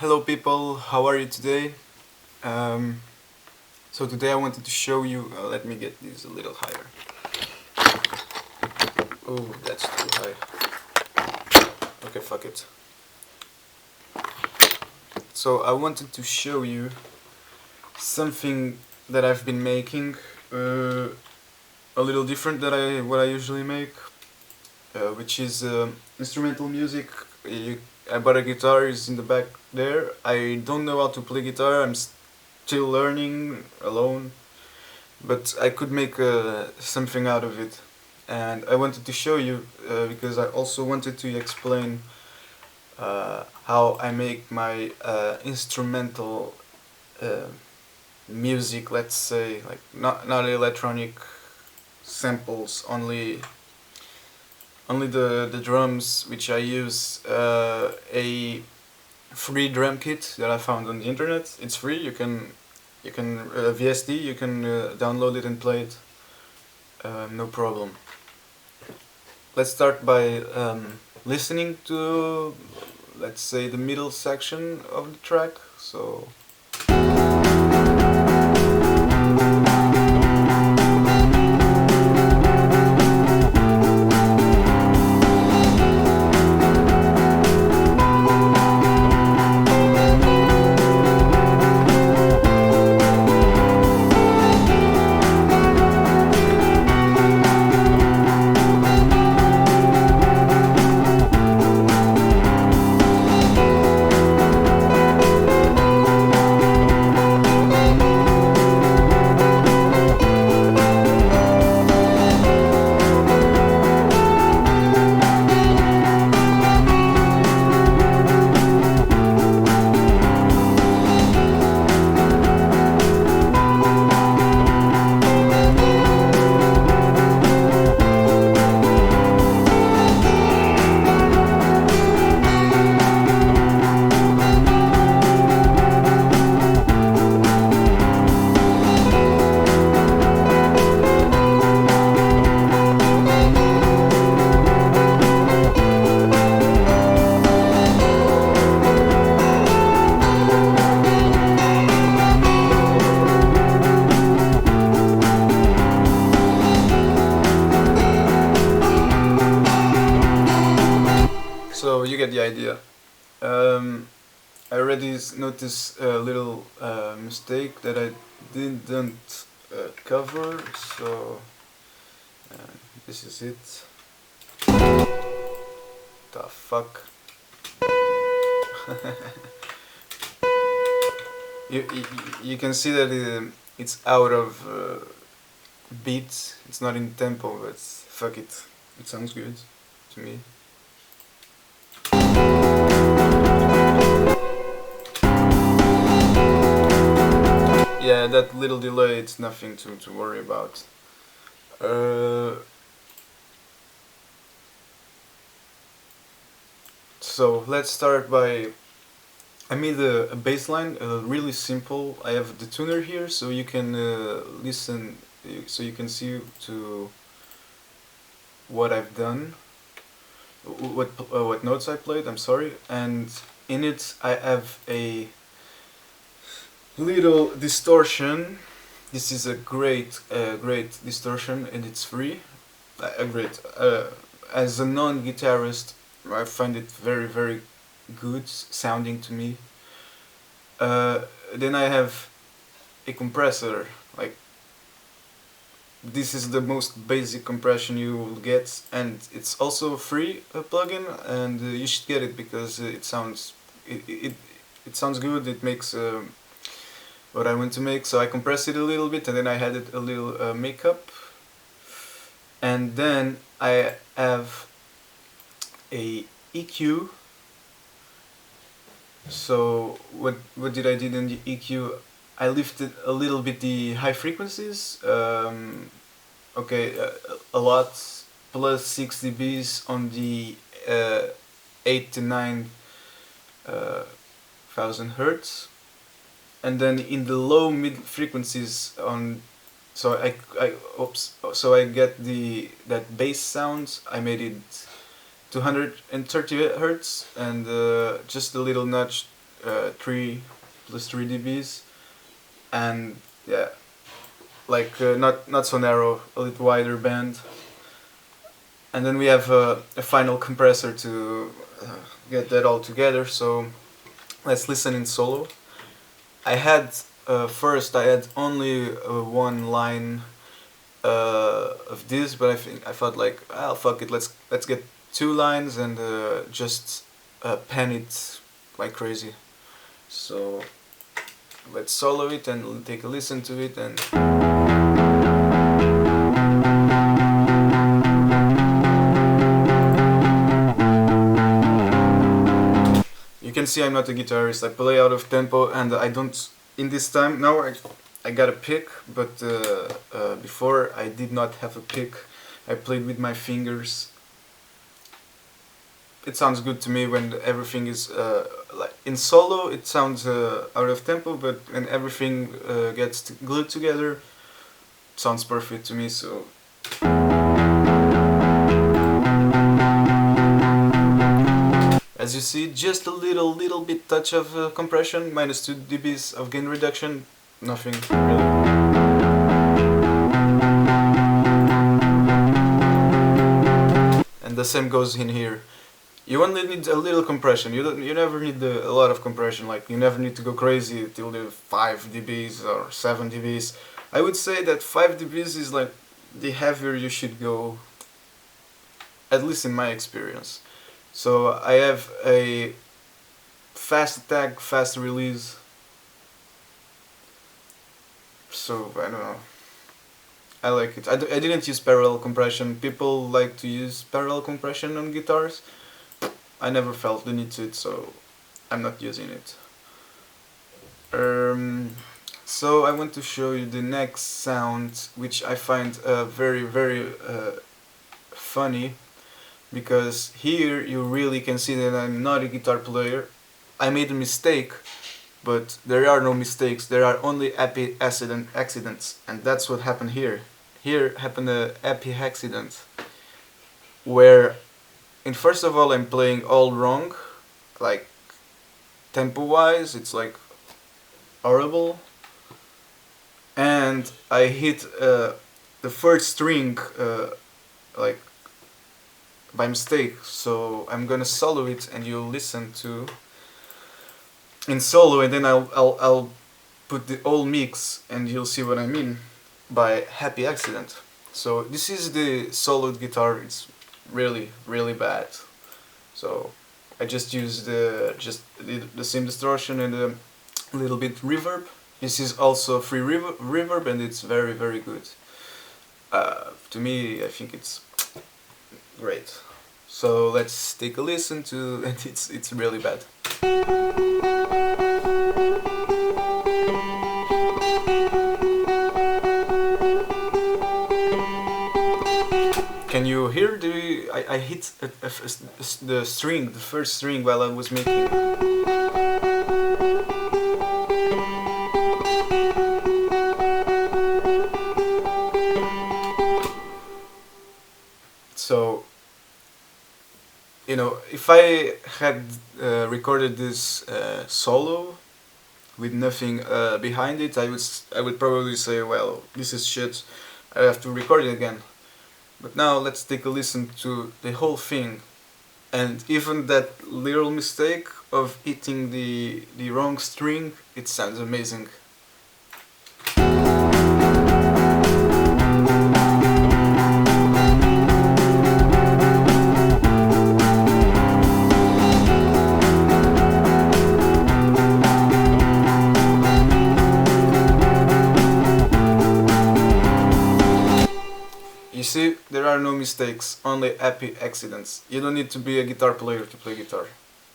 Hello people, how are you today? Um, so today I wanted to show you, let me get this a little higher. Oh, that's too high. Okay, fuck it. So I wanted to show you something that I've been making, a little different than what I usually make, which is instrumental music. I bought a guitar, it's in the back there. I don't know how to play guitar, I'm still learning alone. But I could make something out of it, and I wanted to show you because I also wanted to explain how I make my instrumental music, let's say, like not electronic samples, only the drums, which I use a free drum kit that I found on the internet. It's free, you can VSD, you can download it and play it, no problem. Let's start by listening to, let's say, the middle section of the track. So you get the idea. I already noticed a little mistake that I didn't cover, so this is it. The fuck? you can see that it's out of beat. It's not in tempo, but fuck it. It sounds good to me. Yeah, that little delay, it's nothing to worry about. So let's start by, I made a bass line, really simple. I have the tuner here, so you can listen, so you can see to what I've done, what notes I played, I'm sorry. And in it I have a little distortion. This is a great distortion, and it's free. Great. As a non-guitarist, I find it very good sounding to me. Then I have a compressor. Like, this is the most basic compression you will get, and it's also a free plugin, and you should get it because it sounds good. It makes what I want to make. So I compressed it a little bit, and then I added a little makeup, and then I have a EQ. So what did I did in the EQ? I lifted a little bit the high frequencies. Okay, a lot, plus 6 dBs on the 8 to 9 thousand hertz, and then in the low mid frequencies on, so I get that bass sound. I made it 230 hertz, and just a little notch 3 plus 3 dBs, and yeah, like not so narrow, a little wider band. And then we have a final compressor to get that all together. So let's listen in solo. I had first I had only one line of this, but I thought like, oh fuck it, let's get 2 lines and just pen it like crazy. So let's solo it and take a listen to it. And you can see I'm not a guitarist. I play out of tempo, and I don't. In this time now, I got a pick, but before I did not have a pick. I played with my fingers. It sounds good to me when everything is like in solo. It sounds out of tempo, but when everything gets glued together, it sounds perfect to me. So. As you see, just a little bit touch of compression, minus 2 dBs of gain reduction, nothing really. And the same goes in here. You only need a little compression. You never need a lot of compression. Like you never need to go crazy till the 5 dBs or 7 dBs. I would say that 5 dBs is like the heavier you should go, at least in my experience. So I have a fast attack, fast release. So I don't know. I like it. I didn't use parallel compression. People like to use parallel compression on guitars. I never felt the need to it, so I'm not using it. So I want to show you the next sound, which I find very funny. Because here you really can see that I'm not a guitar player. I made a mistake, but there are no mistakes. There are only happy accidents, and that's what happened here. Here happened a happy accident, where, first of all, I'm playing all wrong, like tempo-wise, it's like horrible, and I hit the first string like by mistake, so I'm gonna solo it and you'll listen to in solo, and then I'll put the whole mix and you'll see what I mean by happy accident. So this is the soloed guitar. It's really bad. So I just used the same distortion and a little bit reverb. This is also free reverb, and it's very good. To me, I think it's great. So let's take a listen to, and it's really bad. Can you hear I hit the string, the first string while I was making. So, you know, if I had recorded this solo with nothing behind it, I would probably say, well, this is shit, I have to record it again. But now let's take a listen to the whole thing, and even that little mistake of hitting the wrong string, it sounds amazing. You see, there are no mistakes, only happy accidents. You don't need to be a guitar player to play guitar.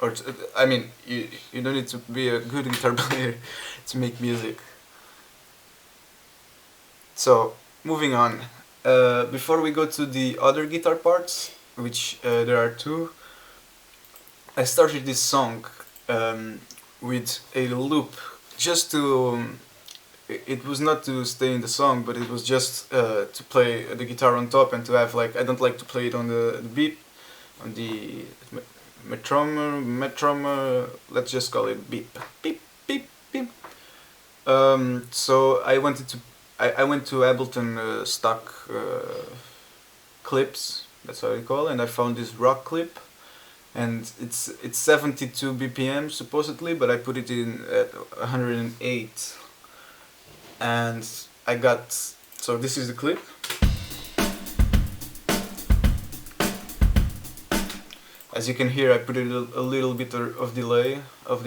Or, I mean, you don't need to be a good guitar player to make music. So, moving on. Before we go to the other guitar parts, which there are two, I started this song with a loop, just to... It was not to stay in the song, but it was just to play the guitar on top and to have, like, I don't like to play it on the beat, on the metronome, let's just call it beep, beep, beep, beep. So I went to Ableton stock clips, that's how you call it, and I found this rock clip, and it's 72 BPM supposedly, but I put it in at 108, and I got, so this is the clip. As you can hear, I put a little bit of delay, of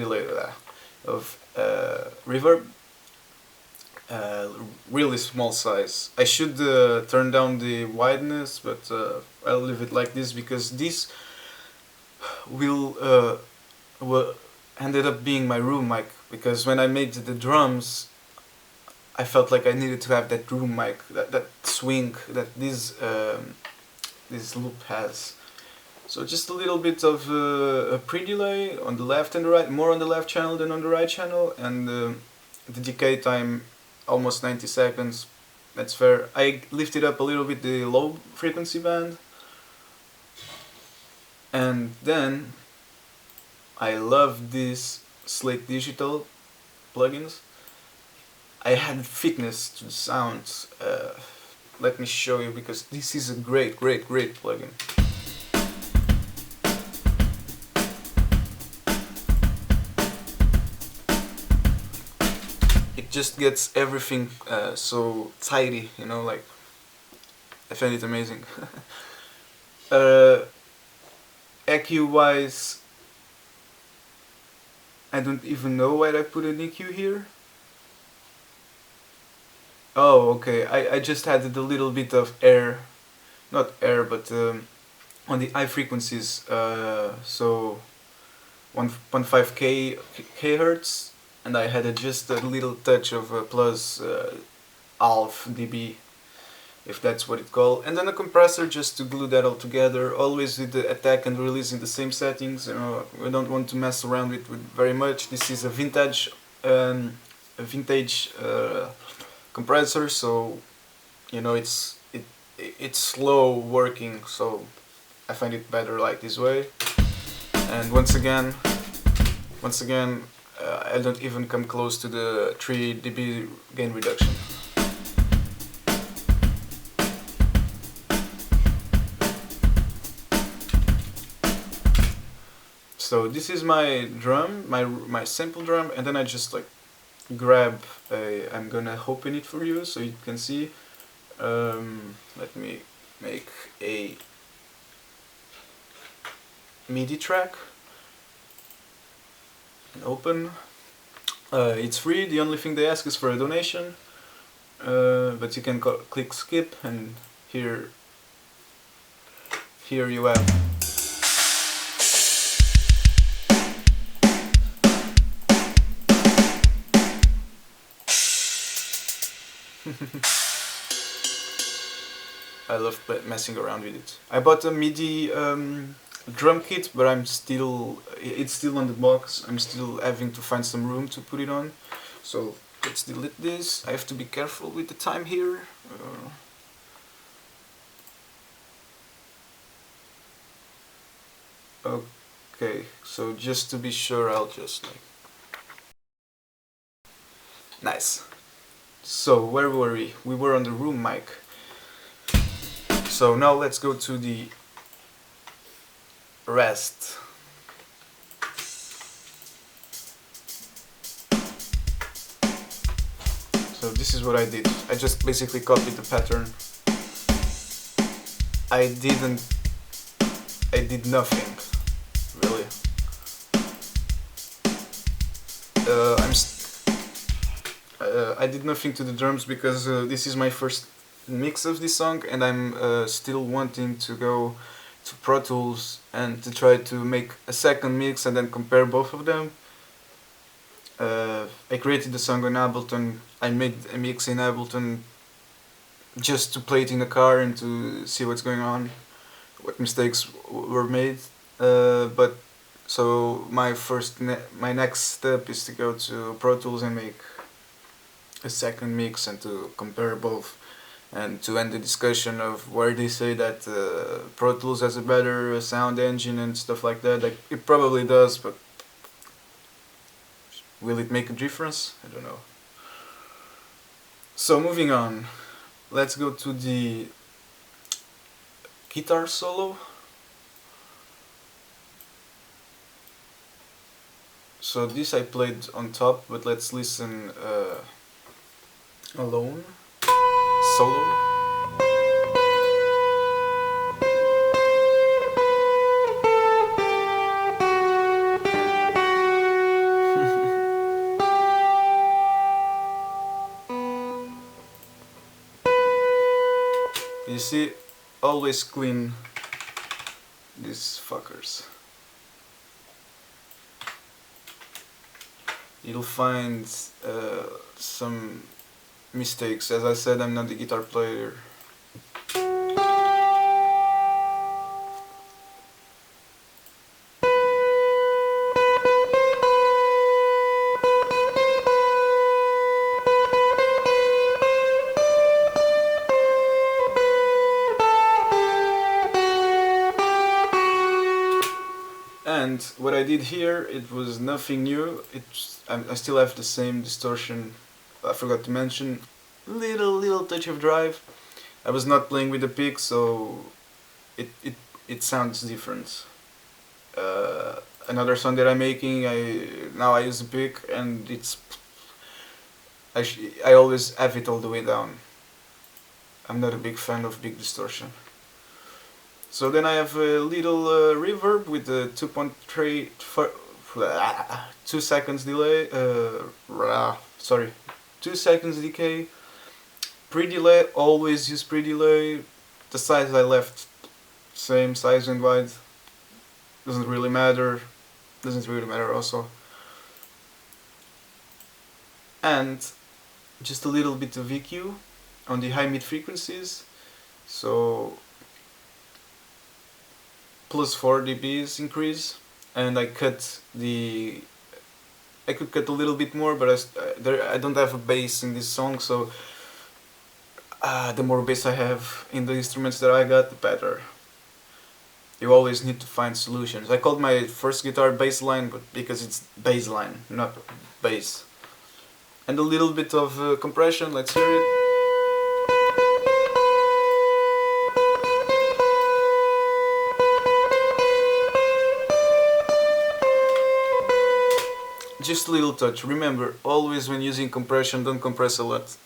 reverb, really small size. I should turn down the wideness, but I'll leave it like this because this will ended up being my room mic, because when I made the drums I felt like I needed to have that room mic, that swing that this loop has. So just a little bit of a pre-delay on the left and the right, more on the left channel than on the right channel, and the decay time almost 90 seconds. That's fair. I lifted up a little bit the low frequency band, and then I love these Slate Digital plugins. I had fitness to the sound. Let me show you, because this is a great plugin. It just gets everything so tidy, you know, like, I find it amazing. EQ wise, I don't even know why I put an EQ here. Oh, okay, I just added a little bit of air, not air, but on the high frequencies, so 1.5 kHz, and I had just a little touch of plus half dB, if that's what it's called, and then a compressor just to glue that all together, always with the attack and release in the same settings. You know, we don't want to mess around with very much. This is a vintage compressor, so you know it's slow working, so I find it better like this way. And once again, I don't even come close to the 3 dB gain reduction. So this is my drum, my sample drum, and then I just like grab a, I'm gonna open it for you so you can see. Let me make a MIDI track and open. It's free, the only thing they ask is for a donation, but you can click skip, and here you have I love messing around with it. I bought a MIDI drum kit, but it's still on the box. I'm still having to find some room to put it on. So let's delete this. I have to be careful with the time here. Okay, so just to be sure, I'll just like... Nice. So where were we? We were on the room mic. So now let's go to the rest. So this is what I did. I just basically copied the pattern. I did nothing, really. I did nothing to the drums because this is my first mix of this song, and I'm still wanting to go to Pro Tools and to try to make a second mix and then compare both of them. I created the song on Ableton. I made a mix in Ableton just to play it in the car and to see what's going on, what mistakes were made. But so my next step is to go to Pro Tools and make a second mix and to compare both and to end the discussion of where they say that Pro Tools has a better sound engine and stuff like that. Like, it probably does, but will it make a difference? I don't know. So moving on, let's go to the guitar solo. So this I played on top, but let's listen alone, solo. You see, always clean these fuckers. You'll find some mistakes. As I said, I'm not a guitar player. And what I did here, it was nothing new. I still have the same distortion. I forgot to mention, little touch of drive. I was not playing with the pick, so it sounds different. Another song that I'm making, now I use a pick, and I always have it all the way down. I'm not a big fan of big distortion. So then I have a little reverb with a 2.3 2 seconds delay. 2 seconds decay. Pre-delay, always use pre-delay. The size I left, same size and wide. Doesn't really matter. Doesn't really matter also. And just a little bit of EQ on the high mid frequencies. So plus 4 dBs increase, and I could cut a little bit more, but I don't have a bass in this song, so the more bass I have in the instruments that I got, the better. You always need to find solutions. I called my first guitar bassline, but because it's bassline, not bass. And a little bit of compression, let's hear it. Just a little touch. Remember, always when using compression, don't compress a lot.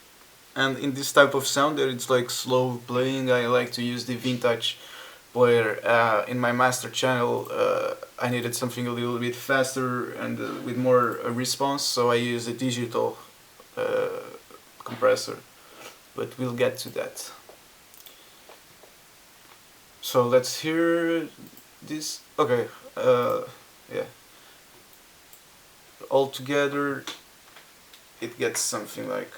And in this type of sound that it's like slow playing, I like to use the vintage player. In my master channel, I needed something a little bit faster and with more response, so I use a digital compressor. But we'll get to that. So let's hear this. Okay, yeah. All together, it gets something like.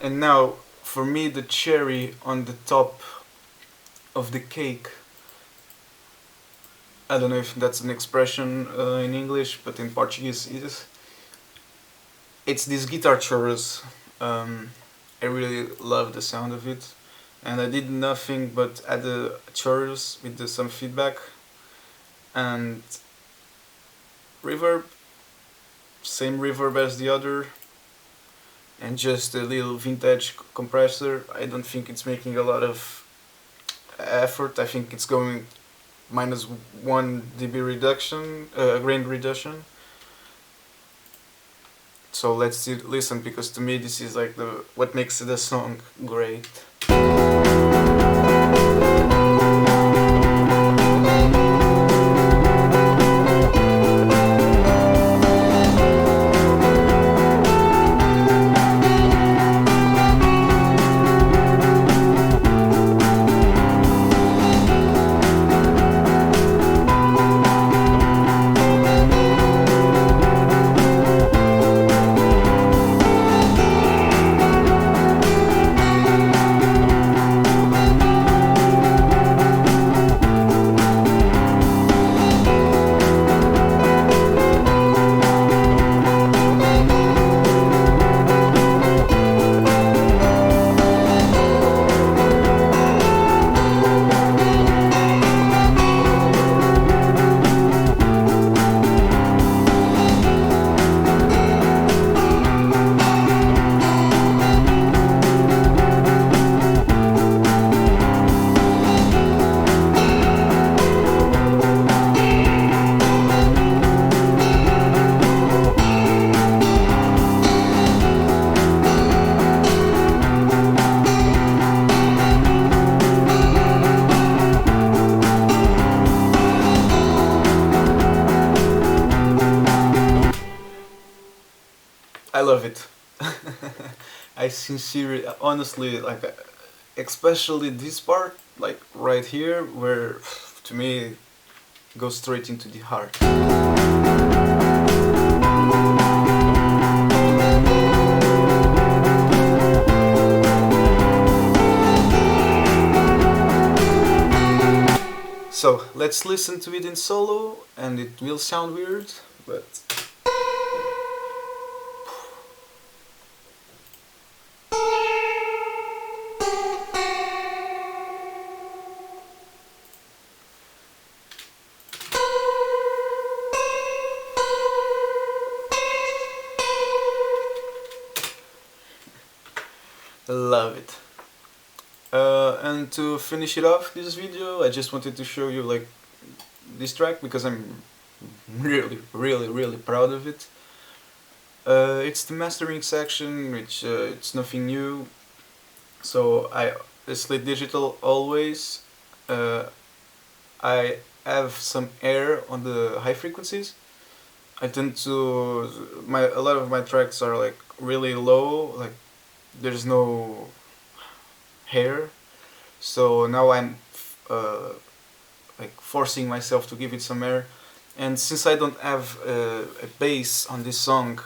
And now, for me, the cherry on the top of the cake. I don't know if that's an expression in English, but in Portuguese it is. It's this guitar chorus. I really love the sound of it, and I did nothing but add a chorus with some feedback and reverb, same reverb as the other, and just a little vintage compressor. I don't think it's making a lot of effort. I think it's going minus 1 dB reduction, grain reduction. So let's listen, because to me this is like what makes the song great. I love it. I sincerely, honestly, like, especially this part, like right here, where to me goes straight into the heart. So let's listen to it in solo, and it will sound weird, but love it. And to finish it off this video, I just wanted to show you like this track because I'm really proud of it. It's the mastering section, which it's nothing new. So I slate digital always. I have some air on the high frequencies. I tend to a lot of my tracks are like really low, like there's no hair. So now I'm like forcing myself to give it some air. And since I don't have a bass on this song,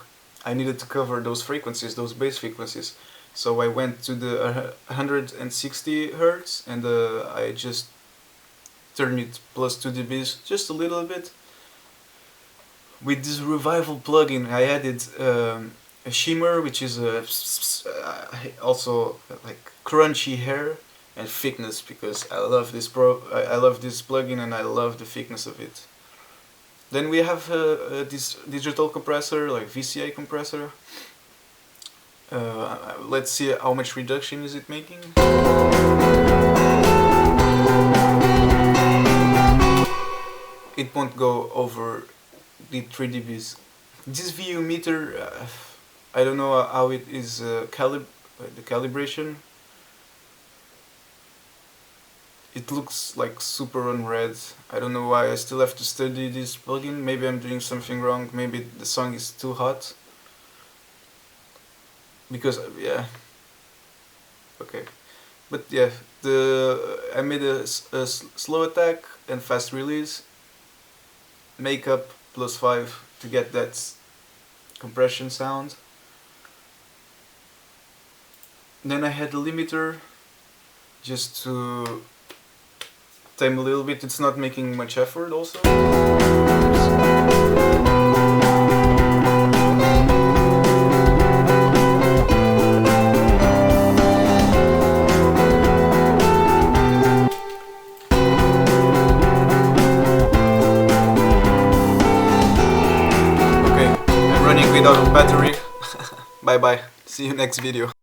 I needed to cover those frequencies, those bass frequencies. So I went to the 160 hertz and I just turned it plus 2 dBs just a little bit. With this revival plugin, I added a shimmer, which is also like crunchy hair, and thickness, because I love this I love this plugin and I love the thickness of it. Then we have this digital compressor, like VCA compressor. Let's see how much reduction is it making. It won't go over the 3 dBs. This VU meter, I don't know how it is the calibration. It looks like super on red. I don't know why. I still have to study this plugin. Maybe I'm doing something wrong. Maybe the song is too hot. Because yeah. Okay. But yeah, I made a slow attack and fast release. Makeup +5 to get that compression sound. Then I had a limiter just to tame a little bit. It's not making much effort also. Without a battery. Bye bye. See you next video.